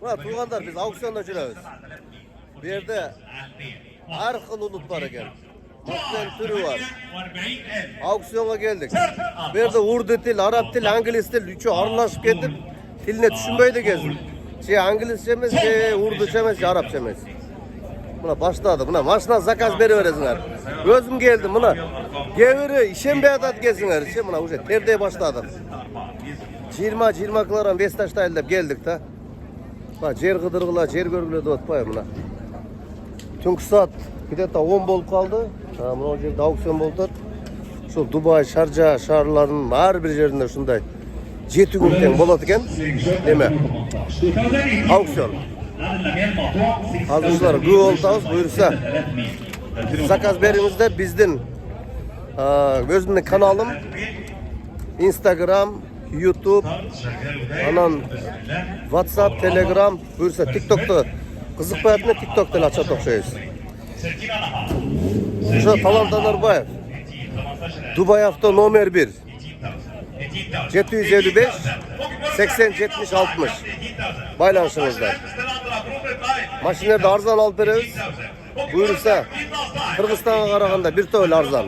Buna tuğanlar biz auksiyonda жүрemiz. Bu yerde her xil ulut var ekan. Maksen türü var. Auksiyona geldik. Bu yerde urdu til, Arap til, İngiliz til üçü aralashib ketip tiline tushunmaydi gezdim. İngilizce emas, urducha emas, Arapça emas. Buna başladı. Buna maşına zakaz beriveresinglar. Özüm geldim buna. Geviri işembe adat gelsinler. Buna uje terdeye başladım. 20 kılaran Vestaş'ta elde geldik da. Bak cer gıdırgıla, cer görgüle de otpay buna. Tünkü saat bir de 10 bolup kaldı. Buna o yerde auksiyon boldur. Şu Dubai, Şarja şaharlarının her bir yerinde şunday 7 günden bolat eken. Deme. Auksiyon. Hazırlar gü oltağız buyursa. Zakaz berimizde bizden özümün kanalım Instagram, YouTube, anan WhatsApp, Telegram, buyursa TikTok'ta kızık bayatını TikTok'ta açat okşayız. Şu Talant Anarbayev, Dubai hafta nomer 1, 755 80 70 60 baylanışınızda. Maşinlerde arzan alıp veririz. Buyursa Kırgızistan'a karaganda bir tövle arzan.